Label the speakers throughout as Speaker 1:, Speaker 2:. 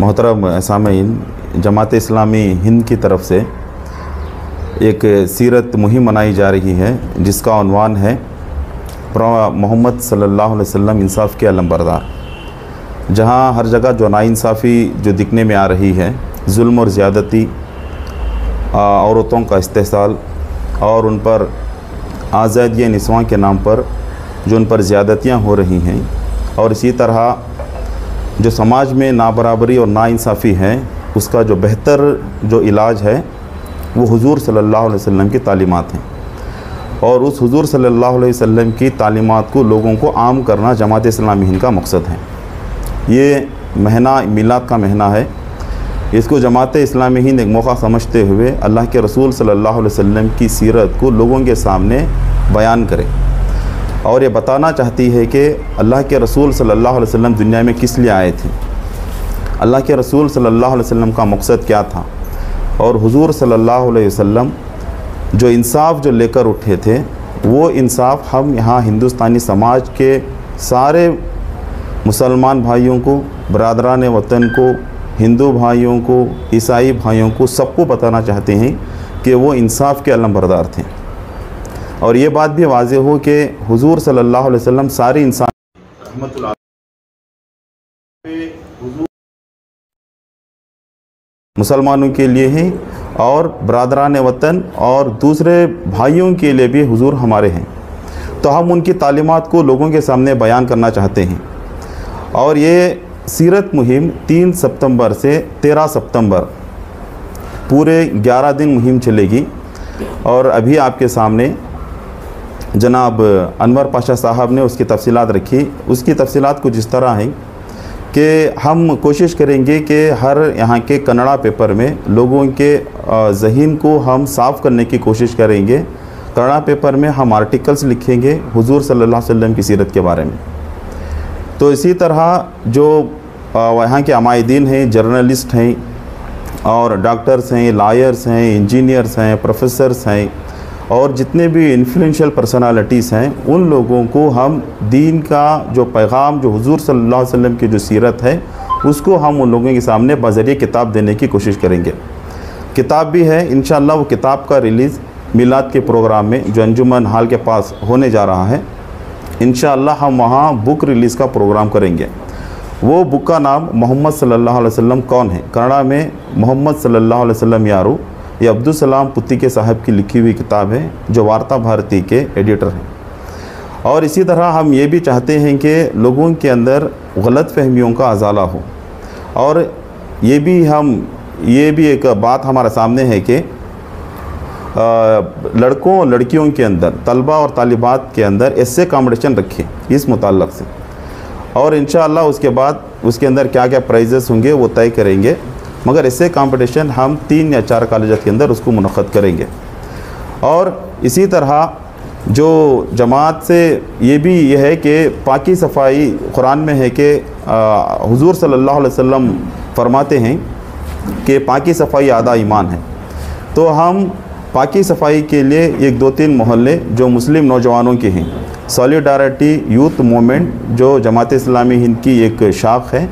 Speaker 1: मोहतरम सामीन, जमात इस्लामी हिंद की तरफ से एक सीरत मुहिम मनाई जा रही है जिसका उन्वान है मोहम्मद सल्लल्लाहु अलैहि वसल्लम इंसाफ के अलमबरदार। जहां हर जगह जो नाइंसाफ़ी जो दिखने में आ रही है, जुल्म और ज़्यादती, औरतों का इस्तेहसाल और उन पर आज़ादी निस्वां के नाम पर जो उन पर ज़्यादतियाँ हो रही हैं, और इसी तरह जो समाज में नाबराबरी और नाइंसाफ़ी है उसका जो बेहतर जो इलाज है वो हुज़ूर सल्लल्लाहु अलैहि वसल्लम की तालीमात हैं। और उस हुज़ूर सल्लल्लाहु अलैहि वसल्लम की तालीमात को लोगों को आम करना जमात इस्लामी हिंद का मकसद है। ये महीना मिलाद का महीना है। इसको जमात इस्लामी हिंद एक मौका समझते हुए अल्लाह के रसूल सल्लल्लाहु अलैहि वसल्लम की सीरत को लोगों के सामने बयान करे और ये बताना चाहती है कि अल्लाह के रसूल सल्लल्लाहु अलैहि वसल्लम दुनिया में किस लिए आए थे, अल्लाह के रसूल सल्लल्लाहु अलैहि वसल्लम का मकसद क्या था, और हुज़ूर सल्लल्लाहु अलैहि वसल्लम जो इंसाफ जो लेकर उठे थे वो इंसाफ हम यहाँ हिंदुस्तानी समाज के सारे मुसलमान भाइयों को, बरादरान वतन को, हिंदू भाइयों को, ईसाई भाइयों को, सबको बताना चाहते हैं कि वो इंसाफ के अलमबरदार थे। और ये बात भी वाज़ेह हो कि हुज़ूर सल्लल्लाहु अलैहि वसल्लम सारी इंसान रहमतुल्लाह मुसलमानों के लिए हैं और बरादरान वतन और दूसरे भाइयों के लिए भी हुज़ूर हमारे हैं। तो हम उनकी तालीमात को लोगों के सामने बयान करना चाहते हैं। और ये सीरत मुहिम 3 सितंबर से 13 सितंबर पूरे 11 दिन मुहिम चलेगी। और अभी आपके सामने जनाब अनवर पाशा साहब ने उसकी तफसीलात रखी। उसकी तफसीलात कुछ इस तरह हैं कि हम कोशिश करेंगे कि हर यहाँ के कन्नड़ा पेपर में लोगों के ज़हन को हम साफ़ करने की कोशिश करेंगे। कन्नड़ा पेपर में हम आर्टिकल्स लिखेंगे हुज़ूर सल्लल्लाहु अलैहि वसल्लम की सीरत के बारे में। तो इसी तरह जो यहाँ के अमायदीन हैं, जर्नलिस्ट हैं और डॉक्टर्स हैं, लायर्स हैं, इंजीनियर्स हैं, प्रोफेसर्स हैं और जितने भी इन्फ्लुएंशियल पर्सनालिटीज़ हैं, उन लोगों को हम दीन का जो पैगाम जो हुज़ूर सल्लल्लाहु अलैहि वसल्लम की जो सीरत है उसको हम उन लोगों के सामने बज़रिए किताब देने की कोशिश करेंगे। किताब भी है, इंशाअल्लाह वो किताब का रिलीज़ मिलाद के प्रोग्राम में जो अंजुमन हॉल के पास होने जा रहा है, इंशाअल्लाह हम वहाँ बुक रिलीज़ का प्रोग्राम करेंगे। वो बुक का नाम मोहम्मद सल्लल्लाहु अलैहि वसल्लम कौन है, कन्नड़ा में मोहम्मद सल्लल्लाहु अलैहि वसल्लम यारू, ये अब्दुल सलाम पुत्तिके साहब की लिखी हुई किताब है जो वार्ता भारती के एडिटर हैं। और इसी तरह हम ये भी चाहते हैं कि लोगों के अंदर गलत फहमियों का अजाला हो। और ये भी एक बात हमारे सामने है कि लड़कों और लड़कियों के अंदर, तलबा और तालिबात के अंदर ऐसे कॉम्पिटिशन रखें इस मुताल्लक़ से, और इंशाअल्लाह उसके बाद उसके अंदर क्या क्या प्राइजेस होंगे वो तय करेंगे। मगर ऐसे कंपटीशन हम 3 या 4 कॉलेज के अंदर उसको मुनक़्क़द करेंगे। और इसी तरह जो जमात से ये भी है कि पाकी सफ़ाई, कुरान में है कि हुज़ूर सल्लल्लाहु अलैहि वसल्लम फरमाते हैं कि पाकी सफ़ाई आधा ईमान है। तो हम पाकी सफ़ाई के लिए 1-2-3 मोहल्ले जो मुस्लिम नौजवानों के हैं, सॉलिडारिटी यूथ मूवमेंट जो जमात इस्लामी हिंद की एक शाख है,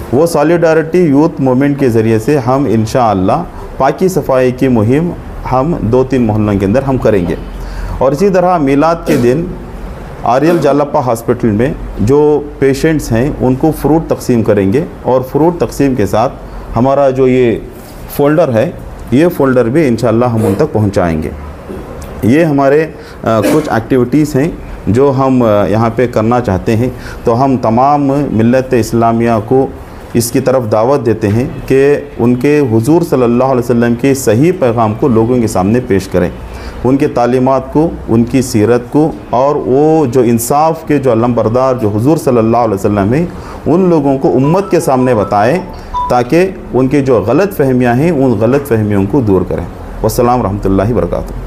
Speaker 1: वो सॉलिडारिटी यूथ मूवमेंट के ज़रिए से हम इंशाअल्लाह पाकी सफ़ाई की मुहिम हम 2-3 मोहल्लों के अंदर हम करेंगे। और इसी तरह मिलाद के दिन आर्यल जालप्पा हॉस्पिटल में जो पेशेंट्स हैं उनको फ़्रूट तकसीम करेंगे। और फ़्रूट तकसीम के साथ हमारा जो ये फ़ोल्डर है, ये फ़ोल्डर भी इंशाअल्लाह हम उन तक पहुँचाएँगे। ये हमारे कुछ एक्टिविटीज़ हैं जो हम यहाँ पे करना चाहते हैं। तो हम तमाम मिल्लत इस्लामिया को इसकी तरफ दावत देते हैं कि उनके हुज़ूर सल्लल्लाहु अलैहि वसल्लम के सही पैगाम को लोगों के सामने पेश करें, उनके तालीमात को, उनकी सीरत को, और वो जो इंसाफ के जो अलमबरदार जो हुज़ूर सल्लल्लाहु अलैहि वसल्लम हैं उन लोगों को उम्मत के सामने बताएं ताकि उनकी जो गलत फहमियाँ हैं उन गलत फहमियों को दूर करें। वस्सलाम रहमतुल्लाहि व बरकातुहू।